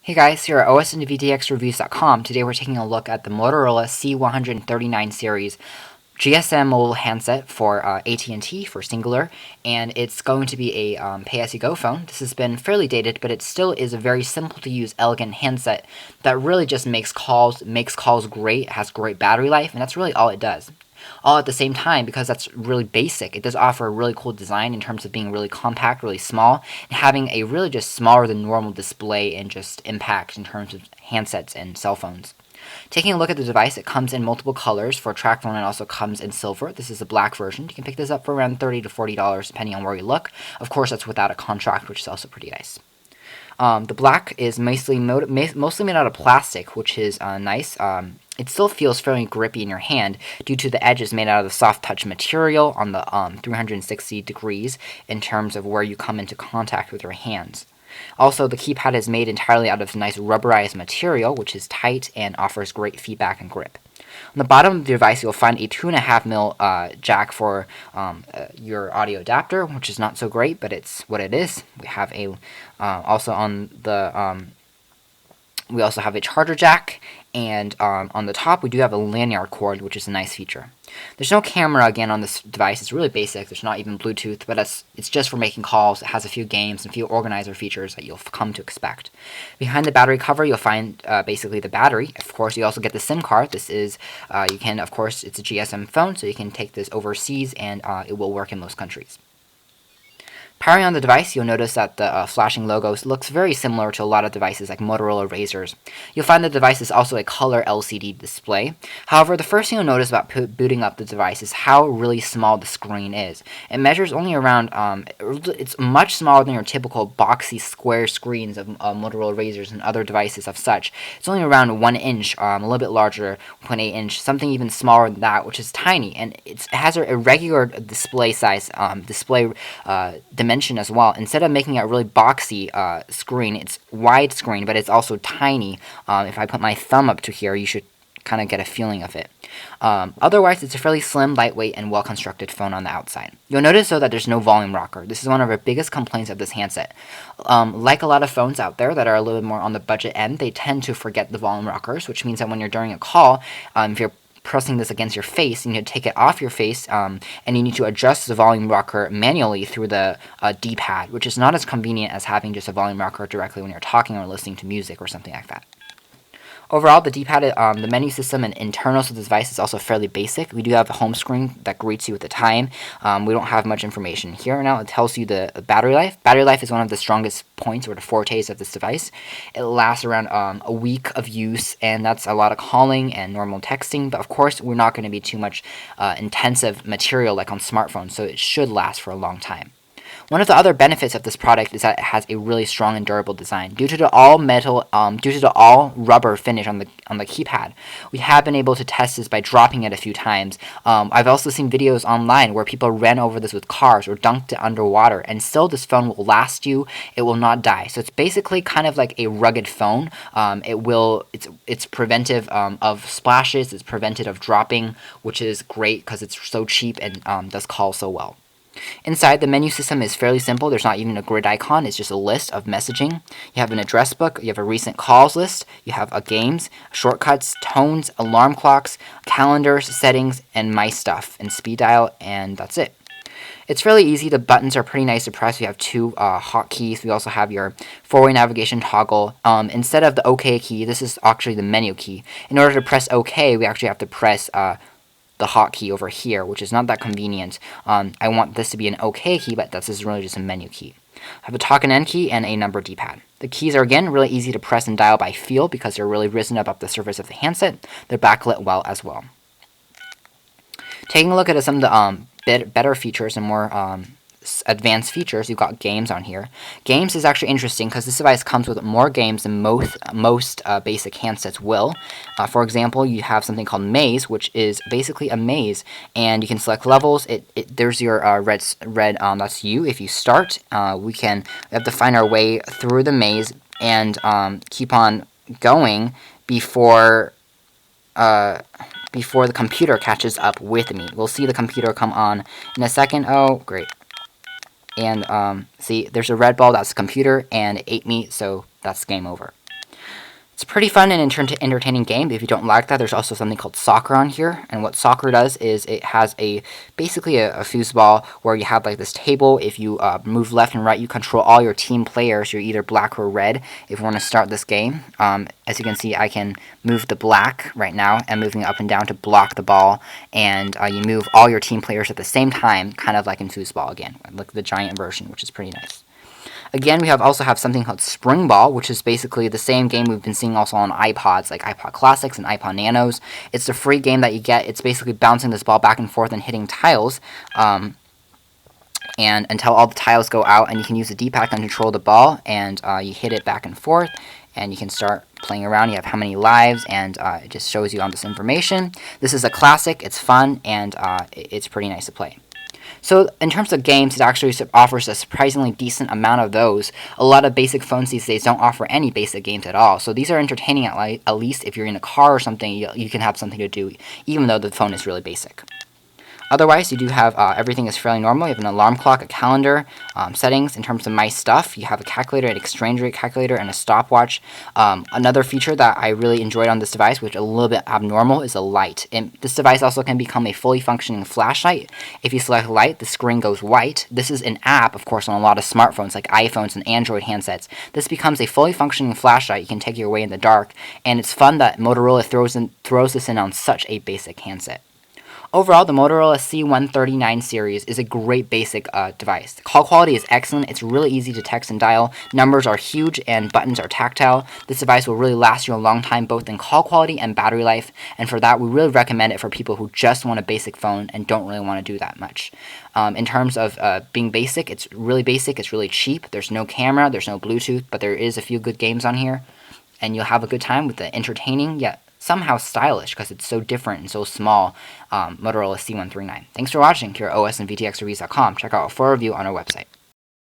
Hey guys, here at OSReviews.com. Today we're taking a look at the Motorola C139 series GSM mobile handset for AT&T for singular, and it's going to be a pay-as-you-go phone. This has been fairly dated, but it still is a very simple-to-use, elegant handset that really just makes calls great, it has great battery life, and that's really all it does. All at the same time, because that's really basic, it does offer a really cool design in terms of being really compact, really small, and having a really just smaller than normal display and just impact in terms of handsets and cell phones. Taking a look at the device, it comes in multiple colors for TracPhone and also comes in silver. This is the black version. You can pick this up for around $30 to $40 depending on where you look. Of course, that's without a contract, which is also pretty nice. The black is mostly made out of plastic, which is nice. It still feels fairly grippy in your hand due to the edges made out of the soft touch material on the 360 degrees in terms of where you come into contact with your hands. Also, the keypad is made entirely out of nice rubberized material, which is tight and offers great feedback and grip. On the bottom of the device, you'll find a 2.5mm jack for your audio adapter, which is not so great, but it's what it is. We have a also on the we also have a charger jack, and on the top we do have a lanyard cord, which is a nice feature. There's no camera again on this device. It's really basic. There's not even Bluetooth, but it's just for making calls. It has a few games and a few organizer features that you'll come to expect. Behind the battery cover, you'll find basically the battery. Of course, you also get the SIM card. This is you can, of course, it's a GSM phone, so you can take this overseas, and it will work in most countries. Powering on the device, you'll notice that the flashing logo looks very similar to a lot of devices like Motorola Razrs. You'll find the device is also a color LCD display. However, the first thing you'll notice about booting up the device is how really small the screen is. It measures only around, it's much smaller than your typical boxy square screens of Motorola Razrs and other devices of such. It's only around 1 inch, a little bit larger, 0.8 inch, something even smaller than that, which is tiny. And it has a regular display size, dimension as well. Instead of making it a really boxy screen, it's widescreen, but it's also tiny. If I put my thumb up to here, you should kind of get a feeling of it. Otherwise, it's a fairly slim, lightweight, and well-constructed phone on the outside. You'll notice, though, that there's no volume rocker. This is one of our biggest complaints of this handset. Like a lot of phones out there that are a little bit more on the budget end, they tend to forget the volume rockers, which means that when you're during a call, if you're pressing this against your face, you need to take it off your face, and you need to adjust the volume rocker manually through the D-pad, which is not as convenient as having just a volume rocker directly when you're talking or listening to music or something like that. Overall, the D-pad, the menu system and internals of the device is also fairly basic. We do have a home screen that greets you with the time. We don't have much information here. Now it tells you the battery life. Battery life is one of the strongest points or the fortes of this device. It lasts around a week of use, and that's a lot of calling and normal texting. But of course, we're not going to be too much intensive material like on smartphones, so it should last for a long time. One of the other benefits of this product is that it has a really strong and durable design. Due to the all rubber finish on the keypad, we have been able to test this by dropping it a few times. I've also seen videos online where people ran over this with cars or dunked it underwater, and still this phone will last you. It will not die. So it's basically kind of like a rugged phone. It's preventive of splashes. It's preventive of dropping, which is great because it's so cheap and does call so well. Inside, the menu system is fairly simple. There's not even a grid icon. It's just a list of messaging. You have an address book. You have a recent calls list. You have games, shortcuts, tones, alarm clocks, calendars, settings, and my stuff, and speed dial, and that's it. It's fairly easy. The buttons are pretty nice to press. We have two hotkeys. We also have your four-way navigation toggle. Instead of the OK key, this is actually the menu key. In order to press OK, we actually have to press the hotkey over here, which is not that convenient. I want this to be an OK key, but this is really just a menu key. I have a talk and end key and a number D-pad. The keys are, again, really easy to press and dial by feel because they're really risen above the surface of the handset. They're backlit well as well. Taking a look at some of the better features and more advanced features, you've got games on here. Games is actually interesting because this device comes with more games than most basic handsets will. For example, you have something called Maze, which is basically a maze, and you can select levels. There's your red. That's you. If you start, we have to find our way through the maze and keep on going before the computer catches up with me. We'll see the computer come on in a second. Oh, great. And see, there's a red ball, that's the computer, and it ate me, so that's game over. It's a pretty fun and entertaining game, but if you don't like that, there's also something called soccer on here. And what soccer does is it has basically a foosball where you have like this table. If you move left and right, you control all your team players. You're either black or red if you want to start this game. As you can see, I can move the black right now and moving up and down to block the ball. And you move all your team players at the same time, kind of like in foosball again, like the giant version, which is pretty nice. Again, we also have something called Spring Ball, which is basically the same game we've been seeing also on iPods, like iPod Classics and iPod Nanos. It's a free game that you get. It's basically bouncing this ball back and forth and hitting tiles, and until all the tiles go out, and you can use the D-pad to control the ball, and you hit it back and forth, and you can start playing around. You have how many lives, and it just shows you all this information. This is a classic. It's fun, and it's pretty nice to play. So in terms of games, it actually offers a surprisingly decent amount of those. A lot of basic phones these days don't offer any basic games at all. So these are entertaining at least if you're in a car or something, you can have something to do, even though the phone is really basic. Otherwise, you do have everything is fairly normal. You have an alarm clock, a calendar, settings. In terms of my stuff, you have a calculator, an exchange rate calculator, and a stopwatch. Another feature that I really enjoyed on this device, which is a little bit abnormal, is a light. And this device also can become a fully functioning flashlight. If you select light, the screen goes white. This is an app, of course, on a lot of smartphones like iPhones and Android handsets. This becomes a fully functioning flashlight. You can take your way in the dark, and it's fun that Motorola throws this in on such a basic handset. Overall, the Motorola C139 series is a great basic device. The call quality is excellent. It's really easy to text and dial. Numbers are huge and buttons are tactile. This device will really last you a long time, both in call quality and battery life. And for that, we really recommend it for people who just want a basic phone and don't really want to do that much. In terms of being basic, it's really cheap. There's no camera, there's no Bluetooth, but there is a few good games on here. And you'll have a good time with the entertaining yet somehow stylish, because it's so different and so small, Motorola C139. Thanks for watching here at OS and VTXreviews.com. Check out our full review on our website.